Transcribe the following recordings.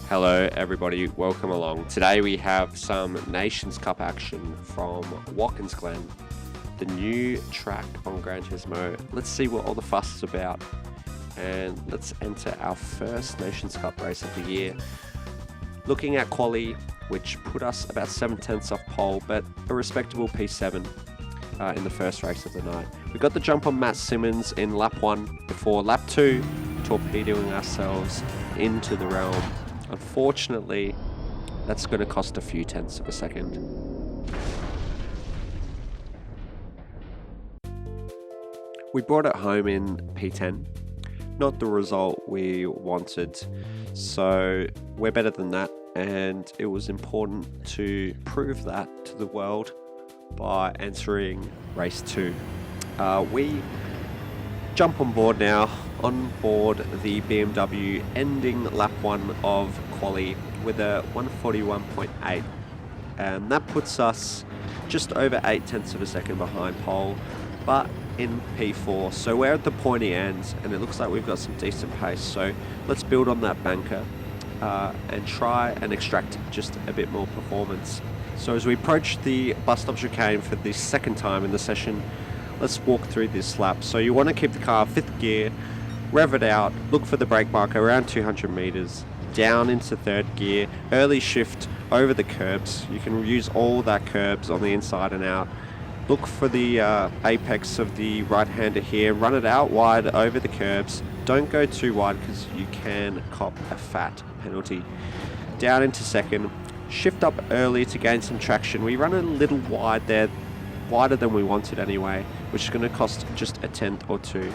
Hello everybody, welcome along. Today we have some Nations Cup action from Watkins Glen, the new track on Gran Turismo. Let's see what all the fuss is about and let's enter our first Nations Cup race of the year. Looking at quali, which put us about 7/10 off pole, but a respectable P7 in the first race of the night. We got the jump on Matt Simmons in lap 1 before lap 2, torpedoing ourselves into the realm. Unfortunately, that's going to cost a few tenths of a second. We brought it home in P10, not the result we wanted, so we're better than that, and it was important to prove that to the world by entering race 2. We jump on board now, on board the BMW, ending lap 1 of quali with a 141.8, and that puts us just over 8/10 of a second behind pole, but in P4, so we're at the pointy end and it looks like we've got some decent pace, so let's build on that banker and try and extract just a bit more performance. So as we approach the bus stop chicane for the second time in the session, let's walk through this lap. So you want to keep the car 5th gear, rev it out, look for the brake marker around 200 meters, down into 3rd gear, early shift over the curbs. You can use all that curbs on the inside and out. Look for the apex of the right-hander here, run it out wide over the curbs. Don't go too wide because you can cop a fat penalty. Down into 2nd, shift up early to gain some traction. We run a little wide there, wider than we wanted anyway, which is going to cost just a tenth or two.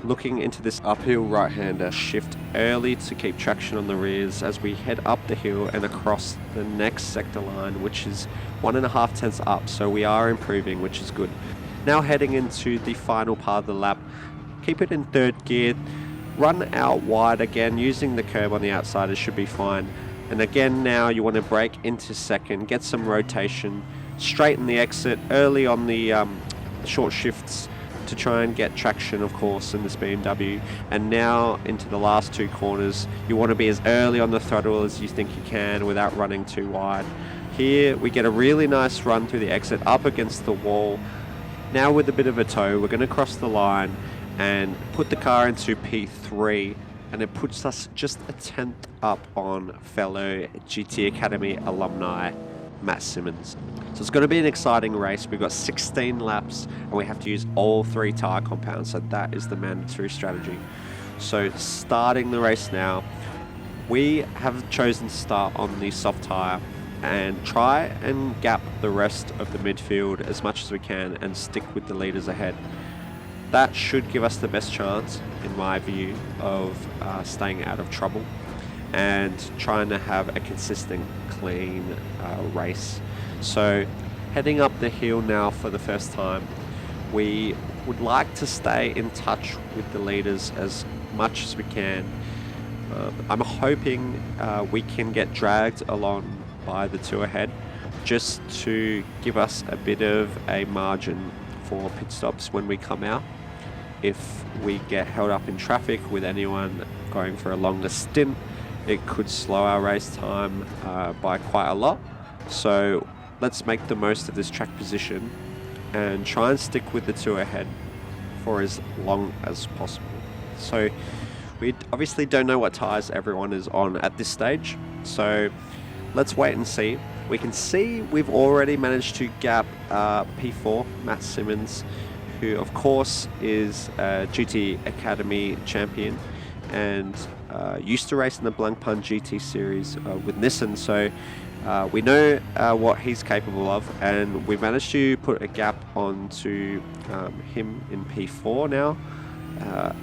Looking into this uphill right-hander, shift early to keep traction on the rears as we head up the hill and across the next sector line, which is 1.5 tenths up, so we are improving, which is good. Now heading into the final part of the lap, keep it in 3rd gear, run out wide again, using the curb on the outside, it should be fine. And again now you want to brake into 2nd, get some rotation, straighten the exit early on the short shifts to try and get traction, of course, in this BMW. And now into the last 2 corners, you want to be as early on the throttle as you think you can without running too wide. Here we get a really nice run through the exit up against the wall. Now with a bit of a toe, we're going to cross the line and put the car into P3, and it puts us just a tenth up on fellow GT Academy alumni Matt Simmons. So it's going to be an exciting race. We've got 16 laps and we have to use all 3 tyre compounds, so that is the mandatory strategy. So starting the race now, we have chosen to start on the soft tyre and try and gap the rest of the midfield as much as we can and stick with the leaders ahead. That should give us the best chance, in my view, of staying out of trouble and trying to have a consistent, clean race. So heading up the hill now for the first time, we would like to stay in touch with the leaders as much as we can. I'm hoping we can get dragged along by the 2 ahead, just to give us a bit of a margin for pit stops when we come out. If we get held up in traffic with anyone going for a longer stint, it could slow our race time by quite a lot. So let's make the most of this track position and try and stick with the 2 ahead for as long as possible. So we obviously don't know what tyres everyone is on at this stage, so let's wait and see. We can see we've already managed to gap P4, Matt Simmons, who of course is a GT Academy champion and used to race in the Blancpain GT series with Nissan, so we know what he's capable of, and we managed to put a gap onto him in P4 now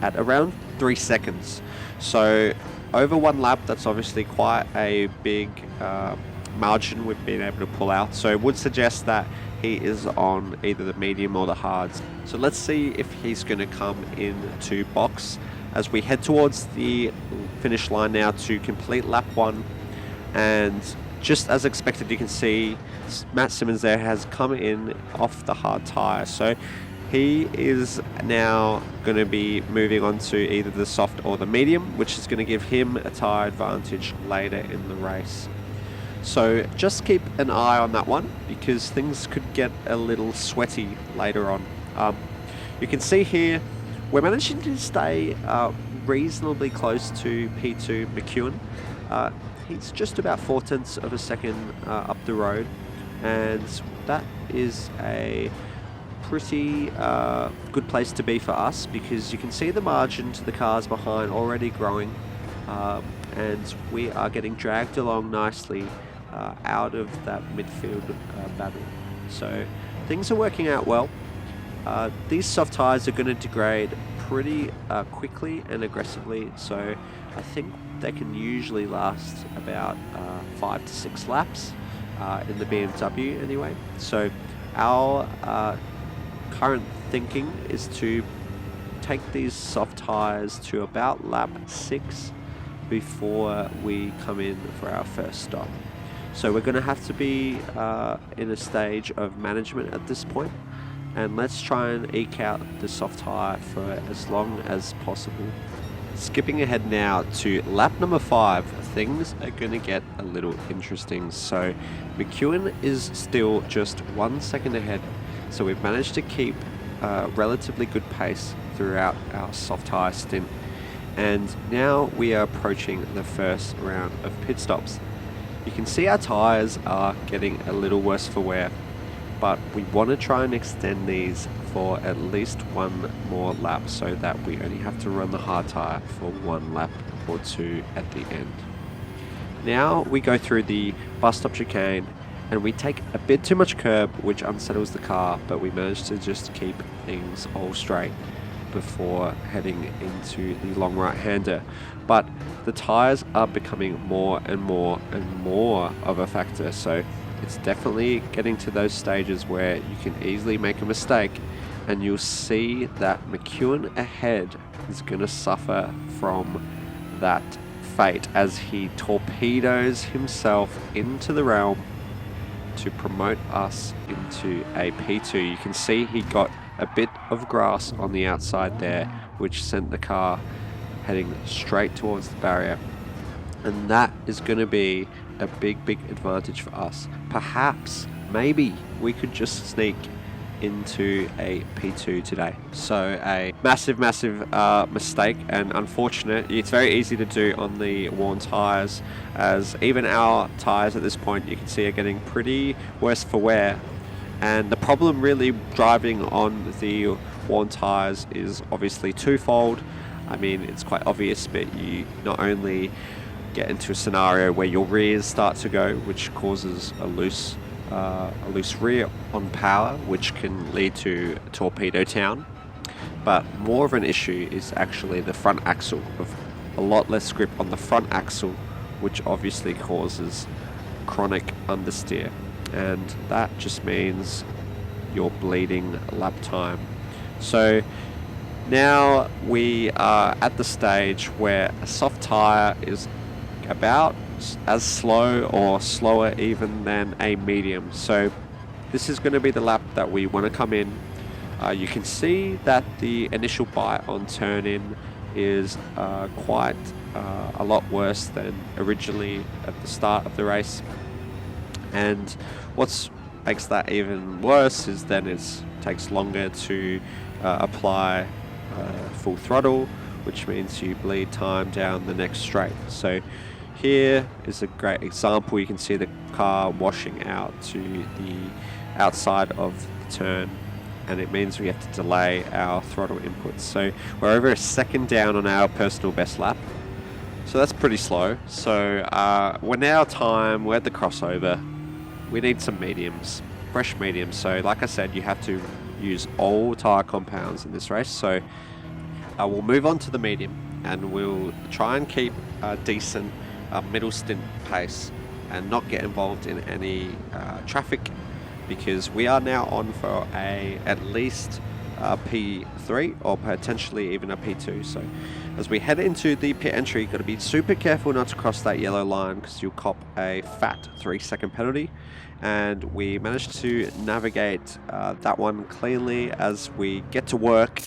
at around 3 seconds. So over 1 lap, that's obviously quite a big margin we've been able to pull out, so it would suggest that he is on either the medium or the hards. So let's see if he's going to come into box as we head towards the finish line now to complete lap 1. And just as expected, you can see Matt Simmons there has come in off the hard tyre. So He is now going to be moving on to either the soft or the medium, which is going to give him a tyre advantage later in the race. So just keep an eye on that one, because things could get a little sweaty later on. You can see here we're managing to stay reasonably close to P2 McEwen. He's just about 0.4 of a second up the road, and that is a pretty good place to be for us, because you can see the margin to the cars behind already growing, and we are getting dragged along nicely out of that midfield battle. So things are working out well. These soft tyres are going to degrade pretty quickly and aggressively, so I think they can usually last about 5 to 6 laps in the BMW anyway. So our current thinking is to take these soft tyres to about lap 6 before we come in for our first stop. So we're going to have to be in a stage of management at this point, and let's try and eke out the soft tyre for as long as possible. Skipping ahead now to lap number 5, things are going to get a little interesting. So McEwen is still just 1 second ahead, so we've managed to keep a relatively good pace throughout our soft tyre stint, and now we are approaching the first round of pit stops. You can see our tyres are getting a little worse for wear, but we want to try and extend these for at least one more lap, so that we only have to run the hard tyre for 1 lap or 2 at the end. Now we go through the bus stop chicane, and we take a bit too much curb, which unsettles the car, but we manage to just keep things all straight before heading into the long right-hander. But the tyres are becoming more and more and more of a factor, so it's definitely getting to those stages where you can easily make a mistake, and you'll see that McEwen ahead is going to suffer from that fate as he torpedoes himself into the realm to promote us into a P2. You can see he got a bit of grass on the outside there, which sent the car heading straight towards the barrier, and that is going to be a big advantage for us. Perhaps, maybe we could just sneak into a P2 today. So a massive mistake, and unfortunate. It's very easy to do on the worn tyres, as even our tyres at this point you can see are getting pretty worse for wear. And the problem really driving on the worn tyres is obviously twofold. I mean, it's quite obvious, but you not only get into a scenario where your rears start to go, which causes a loose rear on power, which can lead to torpedo town, but more of an issue is actually the front axle, with a lot less grip on the front axle, which obviously causes chronic understeer, and that just means you're bleeding lap time. So now we are at the stage where a soft tyre is about as slow or slower even than a medium. So this is going to be the lap that we want to come in. You can see that the initial bite on turn in is quite a lot worse than originally at the start of the race. And what makes that even worse is then it takes longer to apply full throttle, which means you bleed time down the next straight. So here is a great example. You can see the car washing out to the outside of the turn, and it means we have to delay our throttle inputs. So we're over a second down on our personal best lap. So that's pretty slow. So we're now we're at the crossover. We need some mediums, fresh mediums. So like I said, you have to use all tyre compounds in this race. So we'll move on to the medium, and we'll try and keep a decent middle stint pace and not get involved in any traffic, because we are now on for at least P3 or potentially even a P2. So as we head into the pit entry, got to be super careful not to cross that yellow line because you'll cop a fat 3-second penalty. And we managed to navigate that one cleanly as we get to work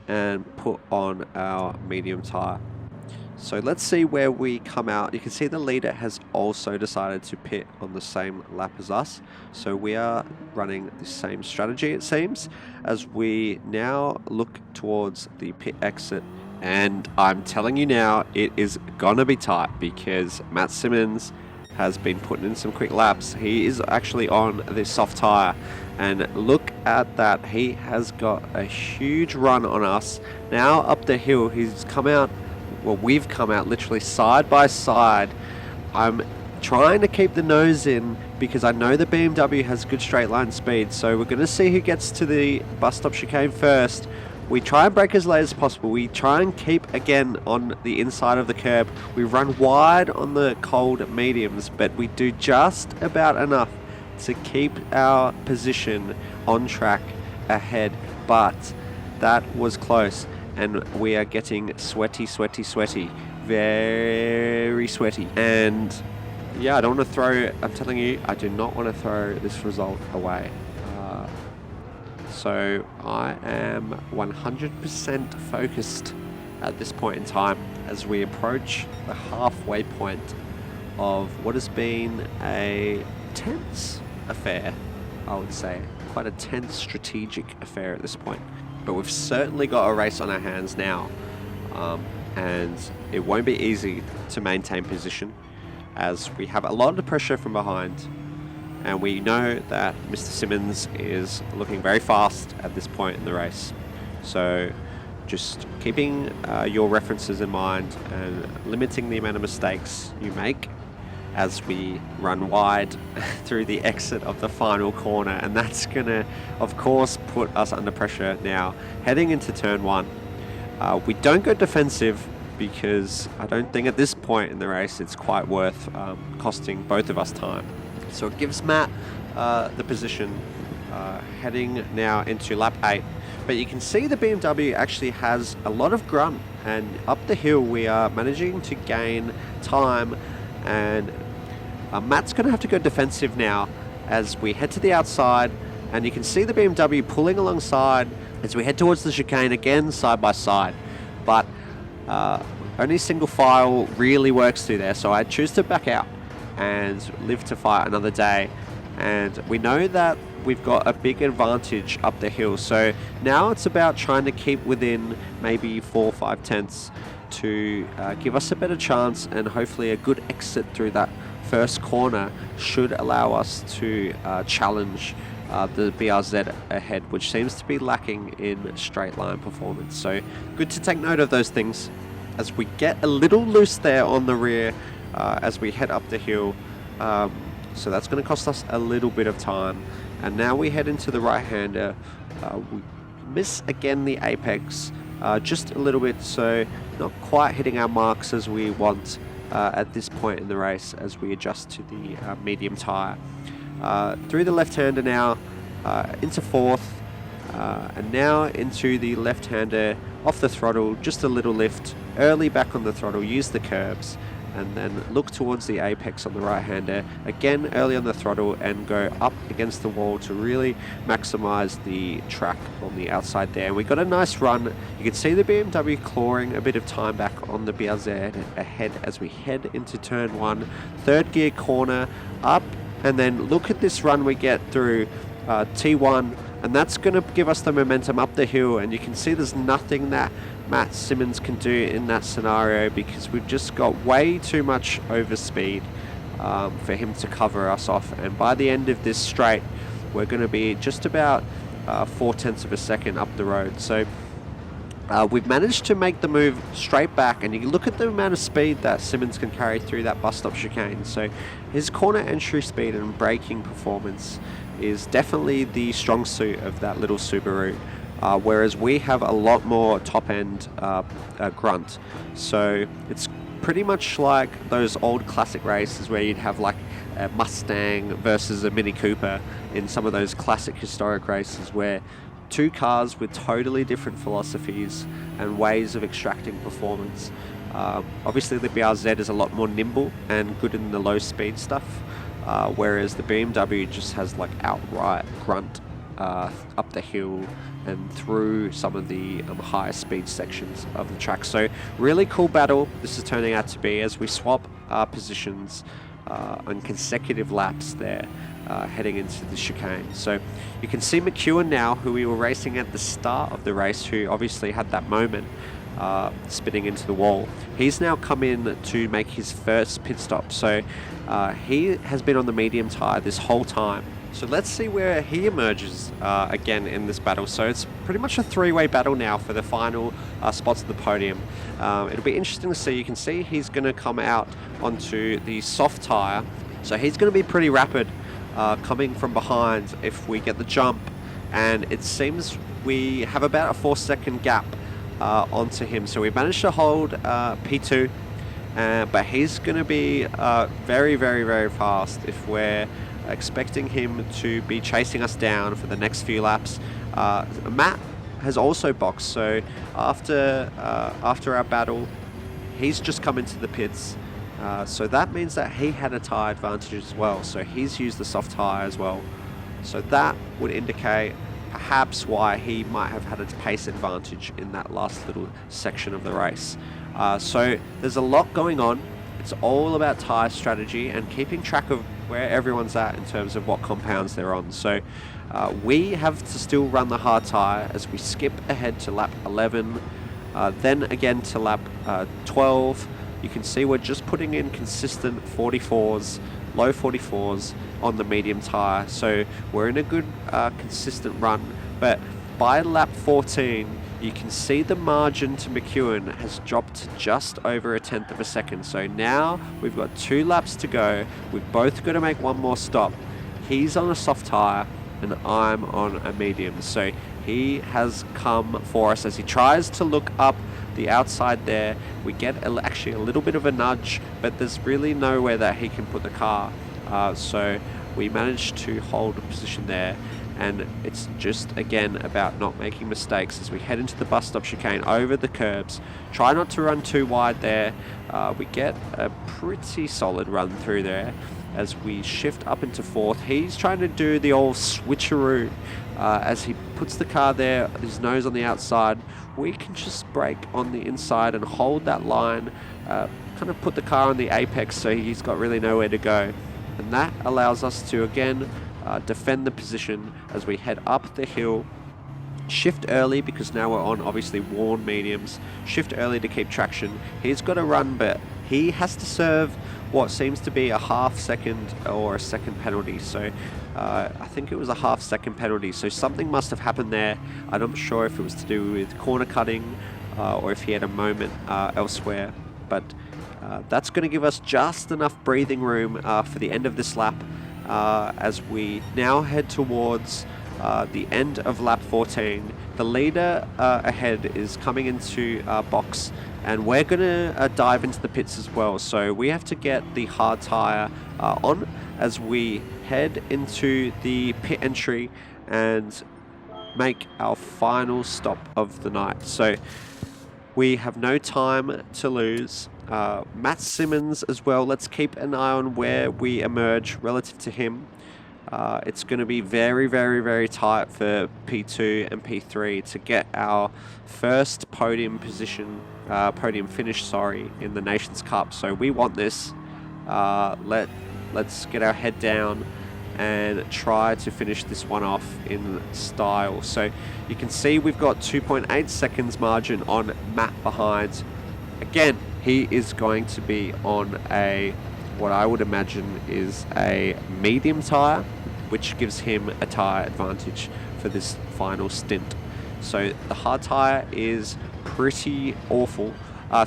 and put on our medium tire. So let's see where we come out. You can see the leader has also decided to pit on the same lap as us. So we are running the same strategy, it seems, as we now look towards the pit exit. And I'm telling you now, it is gonna be tight because Matt Simmons has been putting in some quick laps. He is actually on the soft tire, and look at that. He has got a huge run on us. Now up the hill, he's come out, well, we've come out literally side by side. I'm trying to keep the nose in because I know the BMW has good straight line speed, so we're going to see who gets to the bus stop chicane first. We try and brake as late as possible. We try and keep again on the inside of the curb. We run wide on the cold mediums, but we do just about enough to keep our position on track ahead. But that was close, and we are getting sweaty, very sweaty. And yeah, I don't want to throw, I'm telling you, I do not want to throw this result away. So I am 100% focused at this point in time as we approach the halfway point of what has been a tense affair, I would say. Quite a tense strategic affair at this point. But we've certainly got a race on our hands now, and it won't be easy to maintain position as we have a lot of pressure from behind. And we know that Mr. Simmons is looking very fast at this point in the race. So just keeping your references in mind and limiting the amount of mistakes you make as we run wide through the exit of the final corner. And that's going to, of course, put us under pressure now. Heading into turn 1, we don't go defensive because I don't think at this point in the race it's quite worth costing both of us time. So it gives Matt the position heading now into lap 8. But you can see the BMW actually has a lot of grunt, and up the hill we are managing to gain time, and Matt's going to have to go defensive now as we head to the outside, and you can see the BMW pulling alongside as we head towards the chicane again side by side. But only single file really works through there, so I choose to back out and live to fight another day. And we know that we've got a big advantage up the hill, so now it's about trying to keep within maybe 4 or 5 tenths to give us a better chance, and hopefully a good exit through that first corner should allow us to challenge the BRZ ahead, which seems to be lacking in straight line performance. So good to take note of those things as we get a little loose there on the rear as we head up the hill. So that's going to cost us a little bit of time. And now we head into the right-hander. We miss again the apex just a little bit, so not quite hitting our marks as we want at this point in the race as we adjust to the medium tyre. Through the left-hander now, into fourth, and now into the left-hander, off the throttle, just a little lift, early back on the throttle, use the curbs, and then look towards the apex on the right-hander, again early on the throttle, and go up against the wall to really maximize the track on the outside there. And we got a nice run. You can see the BMW clawing a bit of time back on the BRZ ahead as we head into turn 1, third gear corner, up, and then look at this run we get through T1, and that's going to give us the momentum up the hill. And you can see there's nothing that Matt Simmons can do in that scenario because we've just got way too much overspeed for him to cover us off. And by the end of this straight, we're going to be just about 4 tenths of a second up the road. So we've managed to make the move straight back, and you can look at the amount of speed that Simmons can carry through that bus stop chicane. So his corner entry speed and braking performance is definitely the strong suit of that little Subaru. Whereas we have a lot more top-end grunt. So it's pretty much like those old classic races where you'd have like a Mustang versus a Mini Cooper in some of those classic historic races where two cars with totally different philosophies and ways of extracting performance. Obviously the BRZ is a lot more nimble and good in the low speed stuff, whereas the BMW just has like outright grunt up the hill and through some of the higher speed sections of the track. So really cool battle this is turning out to be as we swap positions on consecutive laps there, heading into the chicane. So you can see McEwen now, who we were racing at the start of the race, who obviously had that moment spinning into the wall. He's now come in to make his first pit stop. So he has been on the medium tyre this whole time. So let's see where he emerges again in this battle. So it's pretty much a three-way battle now for the final spots of the podium. It'll be interesting to see. You can see he's going to come out onto the soft tyre. So he's going to be pretty rapid coming from behind if we get the jump. And it seems we have about a 4-second gap onto him. So we managed to hold P2. But he's going to be very, very, very fast if we're expecting him to be chasing us down for the next few laps. Matt has also boxed, so after our battle, he's just come into the pits. So that means that he had a tyre advantage as well. So he's used the soft tyre as well. So that would indicate perhaps why he might have had a pace advantage in that last little section of the race. So there's a lot going on. It's all about tyre strategy and keeping track of where everyone's at in terms of what compounds they're on. So we have to still run the hard tyre as we skip ahead to lap 11, then again to lap 12. You can see we're just putting in consistent 44s, low 44s on the medium tyre. So we're in a good consistent run, but by lap 14, you can see the margin to McEwen has dropped to just over a tenth of a second. So now we've got 2 laps to go. We've both got to make one more stop. He's on a soft tyre and I'm on a medium. So he has come for us as he tries to look up the outside there. We get actually a little bit of a nudge, but there's really nowhere that he can put the car. So we managed to hold a position there. And it's just, again, about not making mistakes as we head into the bus stop chicane over the curbs. Try not to run too wide there. We get a pretty solid run through there as we shift up into 4th. He's trying to do the old switcheroo as he puts the car there, his nose on the outside. We can just brake on the inside and hold that line, kind of put the car on the apex so he's got really nowhere to go. And that allows us to, again, defend the position as we head up the hill. Shift early because now we're on obviously worn mediums. Shift early to keep traction. He's got to run, but he has to serve what seems to be a half-second or a second penalty. So I think it was a half-second penalty. So something must have happened there. I'm not sure if it was to do with corner cutting or if he had a moment elsewhere. But that's going to give us just enough breathing room for the end of this lap. As we now head towards the end of lap 14. The leader ahead is coming into box, and we're going to dive into the pits as well. So we have to get the hard tyre on as we head into the pit entry and make our final stop of the night. So we have no time to lose. Matt Simmons as well. Let's keep an eye on where we emerge relative to him. It's going to be very, very, very tight for P2 and P3 to get our first podium position, podium finish, sorry, in the Nations Cup. So we want this. Let's get our head down and try to finish this one off in style. So you can see we've got 2.8 seconds margin on Matt behind. Again, he is going to be on what I would imagine is a medium tyre, which gives him a tyre advantage for this final stint. So the hard tyre is pretty awful.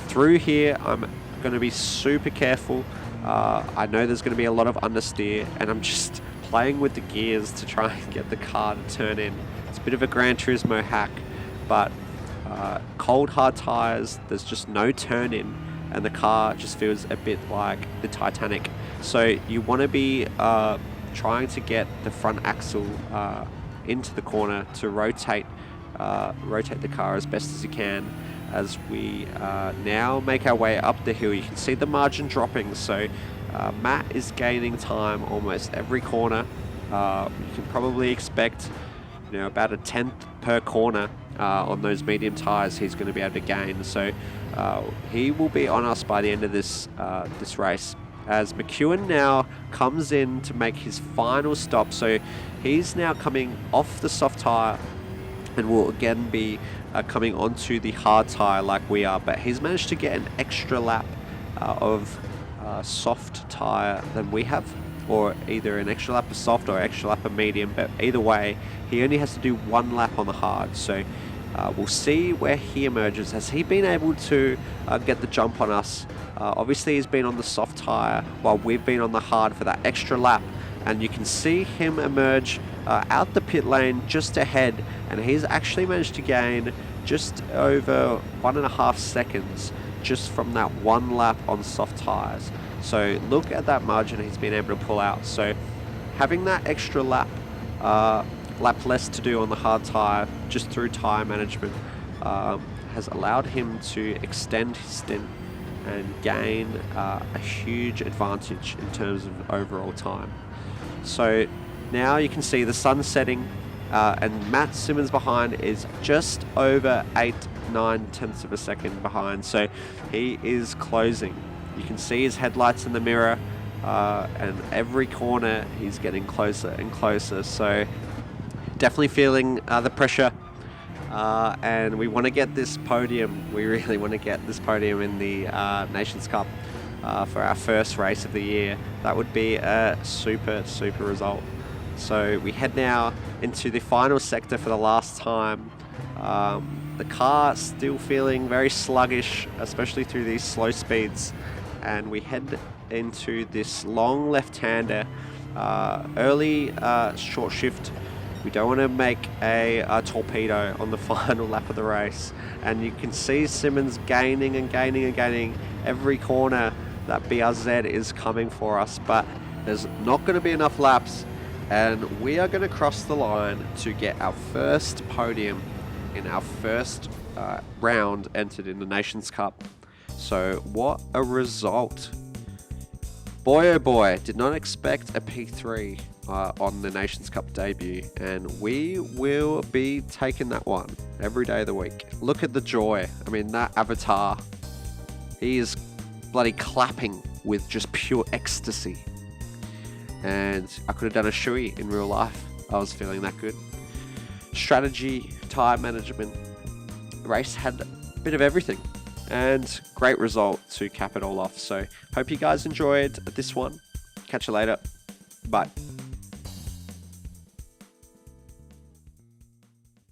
Through here, I'm going to be super careful. I know there's going to be a lot of understeer, and I'm just playing with the gears to try and get the car to turn in. It's a bit of a Gran Turismo hack, but cold hard tyres, there's just no turn in, and the car just feels a bit like the Titanic. So you want to be trying to get the front axle into the corner to rotate the car as best as you can as we now make our way up the hill. You can see the margin dropping, so Matt is gaining time almost every corner. You can probably expect, about a tenth per corner on those medium tires he's going to be able to gain. So he will be on us by the end of this race, as McEwen now comes in to make his final stop. So he's now coming off the soft tire and will again be coming onto the hard tire like we are, but he's managed to get an extra lap of soft tire than we have, or either an extra lap of soft or extra lap of medium, but either way he only has to do one lap on the hard. So we'll see where he emerges. Has he been able to get the jump on us? Obviously he's been on the soft tire while we've been on the hard for that extra lap, and you can see him emerge out the pit lane just ahead, and he's actually managed to gain just over 1.5 seconds just from that one lap on soft tires. So look at that margin he's been able to pull out. So having that extra lap less to do on the hard tire just through tire management has allowed him to extend his stint and gain a huge advantage in terms of overall time. So now you can see the sun setting, and Matt Simmons behind is just over 8-9 tenths of a second behind. So he is closing. You can see his headlights in the mirror, and every corner he's getting closer and closer. So definitely feeling the pressure, and we want to get this podium. We really want to get this podium in the Nations Cup for our first race of the year. That would be a super result. So we head now into the final sector for the last time. The car still feeling very sluggish, especially through these slow speeds, and we head into this long left-hander, early short shift. We don't want to make a torpedo on the final lap of the race, and you can see Simmons gaining and gaining and gaining every corner. That BRZ is coming for us, but there's not going to be enough laps, and we are going to cross the line to get our first podium in our first round entered in the Nations Cup. So what a result. Boy oh boy, did not expect a P3 on the Nations Cup debut, and we will be taking that one every day of the week. Look at the joy. I mean, that avatar, he is bloody clapping with just pure ecstasy. And I could have done a shoey in real life. I was feeling that good. Strategy, tire management, race had a bit of everything, and great result to cap it all off. So hope you guys enjoyed this one. Catch you later. Bye.